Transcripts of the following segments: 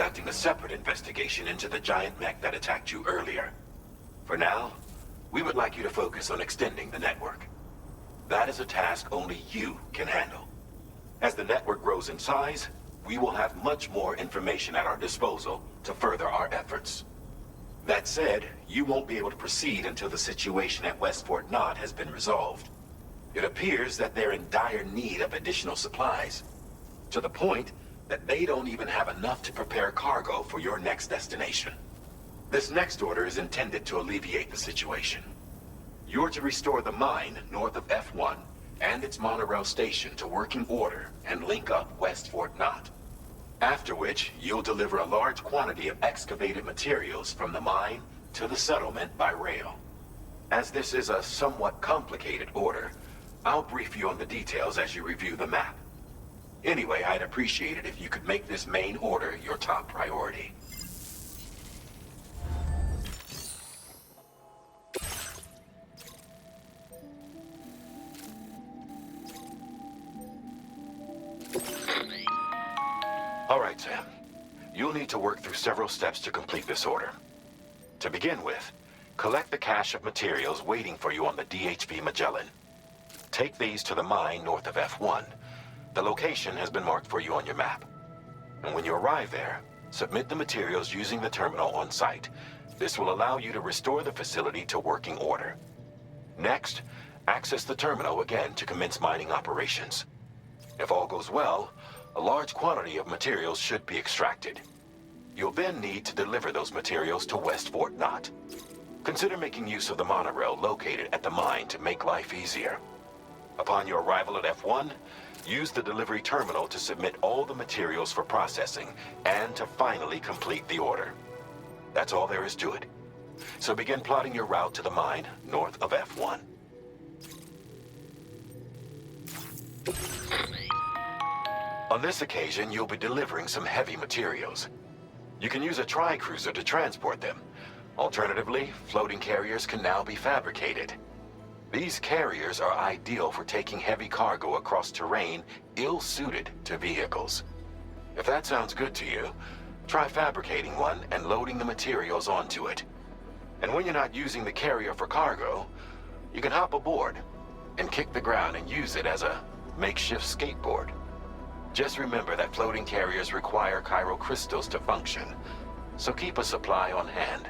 conducting a separate investigation into the giant mech that attacked you earlier. For now, we would like you to focus on extending the network. That is a task only you can handle. As the network grows in size, we will have much more information at our disposal to further our efforts. That said, you won't be able to proceed until the situation at West Fort Knott has been resolved. It appears that they're in dire need of additional supplies, to the point that they don't even have enough to prepare cargo for your next destination. This next order is intended to alleviate the situation. You're to restore the mine north of F1 and its monorail station to working order and link up West Fort Knott. After which, you'll deliver a large quantity of excavated materials from the mine to the settlement by rail. As this is a somewhat complicated order, I'll brief you on the details as you review the map. Anyway, I'd appreciate it if you could make this main order your top priority. All right, Sam. You'll need to work through several steps to complete this order. To begin with, collect the cache of materials waiting for you on the DHV Magellan. Take these to the mine north of F1. The location has been marked for you on your map. And when you arrive there, submit the materials using the terminal on site. This will allow you to restore the facility to working order. Next, access the terminal again to commence mining operations. If all goes well, a large quantity of materials should be extracted. You'll then need to deliver those materials to West Fort Knott. Consider making use of the monorail located at the mine to make life easier. Upon your arrival at F1, use the delivery terminal to submit all the materials for processing and to finally complete the order. That's all there is to it. So begin plotting your route to the mine north of F1. On this occasion, you'll be delivering some heavy materials. You can use a tri-cruiser to transport them. Alternatively, floating carriers can now be fabricated. These carriers are ideal for taking heavy cargo across terrain ill-suited to vehicles. If that sounds good to you, try fabricating one and loading the materials onto it. And when you're not using the carrier for cargo, you can hop aboard and kick the ground and use it as a makeshift skateboard. Just remember that floating carriers require chiral crystals to function, so keep a supply on hand.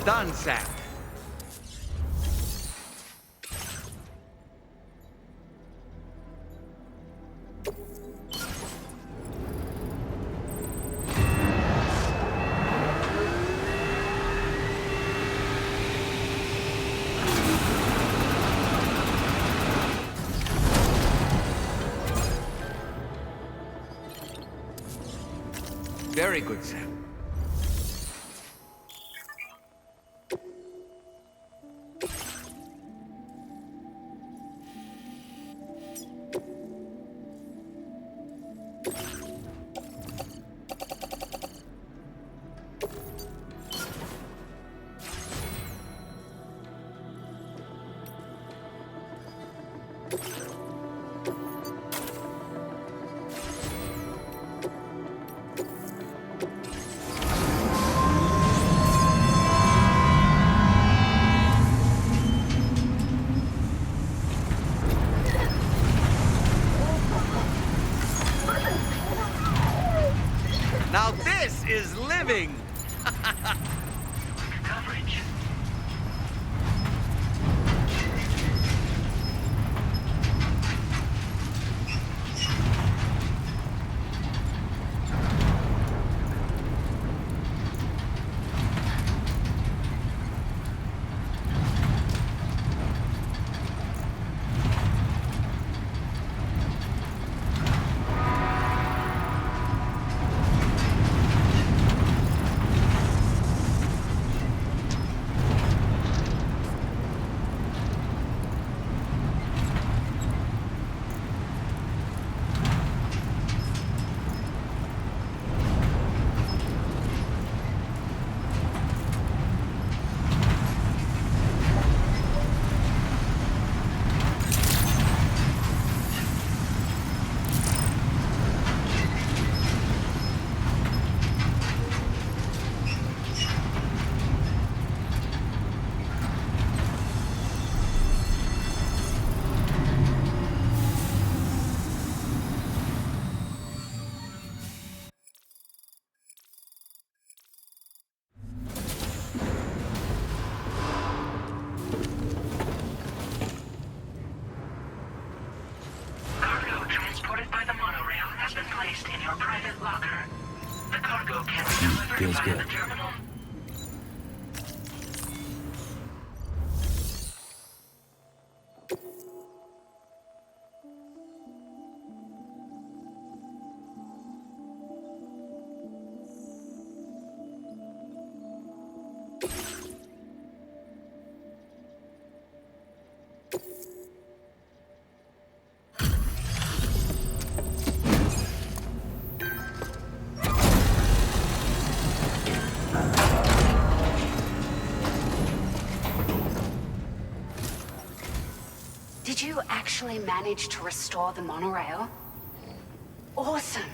Done, Sam. Very good, Sam. Now this is living! Coverage. Cargo transported by the monorail has been placed in your private locker. The cargo can be delivered Feels via good. the terminal. Did you actually manage to restore the monorail? Awesome!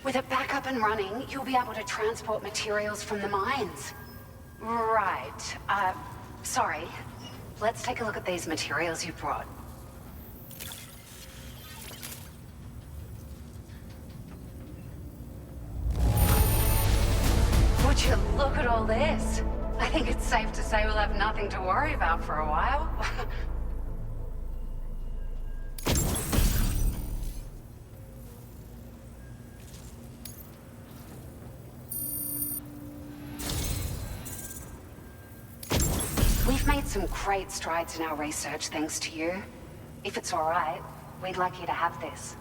With it back up and running, you'll be able to transport materials from the mines. Right. Sorry. Let's take a look at these materials you brought. Would you look at all this? I think it's safe to say we'll have nothing to worry about for a while. We've made some great strides in our research thanks to you. If it's all right, we'd like you to have this.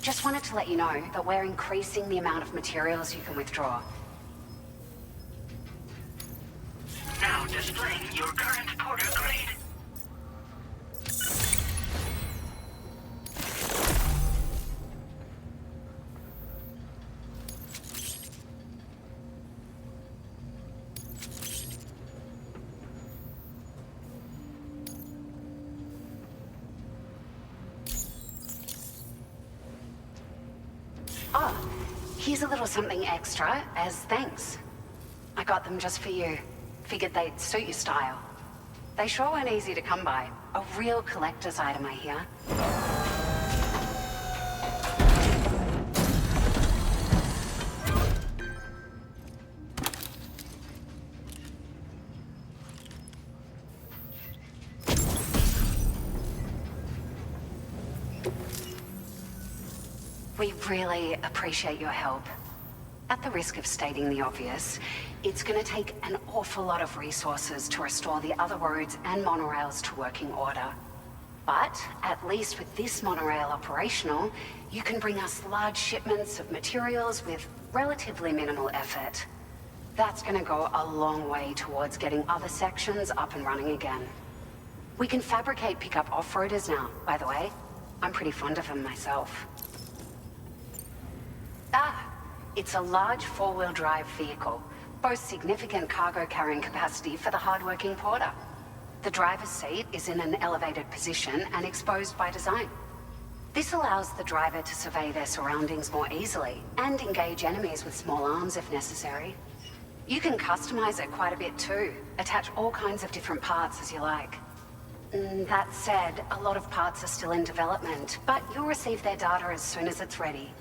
Just wanted to let you know that we're increasing the amount of materials you can withdraw. Now displaying your current porter grade. Oh, here's a little something extra as thanks. I got them just for you. Figured they'd suit your style. They sure weren't easy to come by. A real collector's item, I hear. We really appreciate your help. At the risk of stating the obvious, it's going to take an awful lot of resources to restore the other roads and monorails to working order. But at least with this monorail operational, you can bring us large shipments of materials with relatively minimal effort. That's going to go a long way towards getting other sections up and running again. We can fabricate pickup off-roaders now, by the way. I'm pretty fond of them myself. It's a large four-wheel drive vehicle, boasts significant cargo carrying capacity for the hard-working porter. The driver's seat is in an elevated position and exposed by design. This allows the driver to survey their surroundings more easily and engage enemies with small arms if necessary. You can customize it quite a bit too, attach all kinds of different parts as you like. That said, a lot of parts are still in development, but you'll receive their data as soon as it's ready.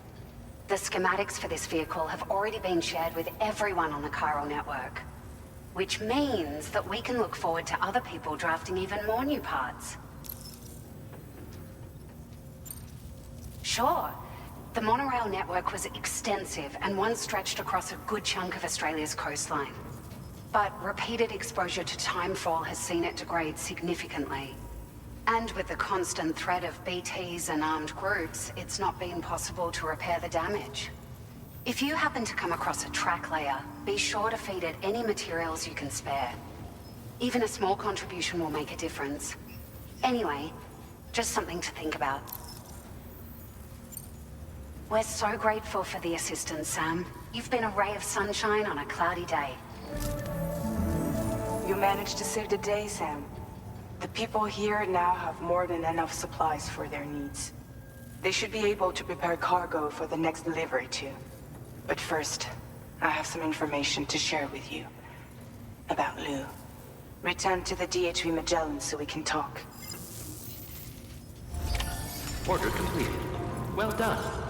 The schematics for this vehicle have already been shared with everyone on the chiral network, which means that we can look forward to other people drafting even more new parts. Sure, the monorail network was extensive and once stretched across a good chunk of Australia's coastline. But repeated exposure to timefall has seen it degrade significantly. And with the constant threat of BTs and armed groups, it's not been possible to repair the damage. If you happen to come across a track layer, be sure to feed it any materials you can spare. Even a small contribution will make a difference. Anyway, just something to think about. We're so grateful for the assistance, Sam. You've been a ray of sunshine on a cloudy day. You managed to save the day, Sam. The people here now have more than enough supplies for their needs. They should be able to prepare cargo for the next delivery too. But first, I have some information to share with you. About Lou. Return to the DHV Magellan so we can talk. Order completed. Well done.